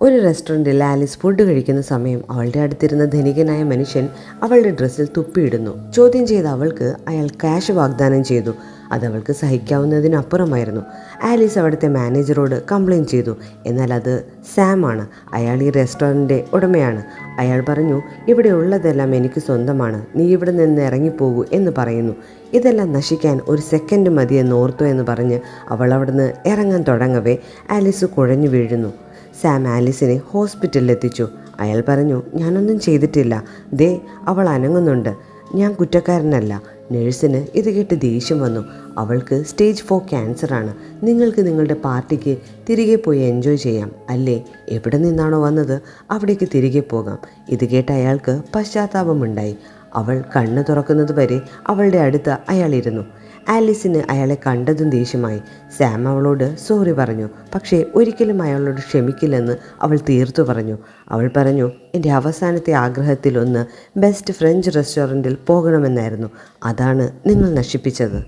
ഒരു റെസ്റ്റോറൻറ്റിൽ Alice food കഴിക്കുന്ന സമയം അവളുടെ അടുത്തിരുന്ന ധനികനായ മനുഷ്യൻ അവളുടെ ഡ്രസ്സിൽ തുപ്പിയിടുന്നു. ചോദ്യം ചെയ്ത അവൾക്ക് അയാൾ ക്യാഷ് വാഗ്ദാനം ചെയ്തു. അതവൾക്ക് സഹിക്കാവുന്നതിനപ്പുറമായിരുന്നു. ആലീസ് അവിടുത്തെ മാനേജറോട് കംപ്ലയിൻറ്റ് ചെയ്തു. എന്നാൽ അത് സാമാണ്. അയാൾ ഈ റെസ്റ്റോറൻറ്റിൻ്റെ ഉടമയാണ്. അയാൾ പറഞ്ഞു, ഇവിടെ ഉള്ളതെല്ലാം എനിക്ക് സ്വന്തമാണ്, നീ ഇവിടെ നിന്ന് ഇറങ്ങിപ്പോകൂ എന്ന് പറയുന്നു. ഇതെല്ലാം നശിക്കാൻ ഒരു സെക്കൻഡ് മതിയെന്ന് ഓർത്തു എന്ന് പറഞ്ഞ് അവൾ അവിടുന്ന് ഇറങ്ങാൻ തുടങ്ങവേ ആലീസ് കുഴഞ്ഞു വീഴുന്നു. സാം ആലീസിനെ ഹോസ്പിറ്റലിൽ എത്തിച്ചു. അയാൾ പറഞ്ഞു, ഞാനൊന്നും ചെയ്തിട്ടില്ല, ദേ അവൾ അനങ്ങുന്നുണ്ട്, ഞാൻ കുറ്റക്കാരനല്ല. നഴ്സിന് ഇത് കേട്ട് ദേഷ്യം വന്നു. അവൾക്ക് സ്റ്റേജ് 4 ക്യാൻസറാണ്. നിങ്ങൾക്ക് നിങ്ങളുടെ പാർട്ടിക്ക് തിരികെ പോയി എൻജോയ് ചെയ്യാം, അല്ലേ? എവിടെ നിന്നാണോ വന്നത് അവിടേക്ക് തിരികെ പോകാം. ഇത് കേട്ട് അയാൾക്ക് പശ്ചാത്താപമുണ്ടായി. അവൾ കണ്ണ് തുറക്കുന്നത് വരെ അവളുടെ അടുത്ത് അയാളിരുന്നു. ആലീസിന് അയാളെ കണ്ടതും ദേഷ്യമായി. സാം അവളോട് സോറി പറഞ്ഞു. പക്ഷേ ഒരിക്കലും അയാളോട് ക്ഷമിക്കില്ലെന്ന് അവൾ തീർത്തു പറഞ്ഞു. അവൾ പറഞ്ഞു, എൻ്റെ അവസാനത്തെ ആഗ്രഹത്തിലൊന്ന് ബെസ്റ്റ് ഫ്രഞ്ച് റെസ്റ്റോറൻറ്റിൽ പോകണമെന്നായിരുന്നു. അതാണ് നിങ്ങൾ നശിപ്പിച്ചത്.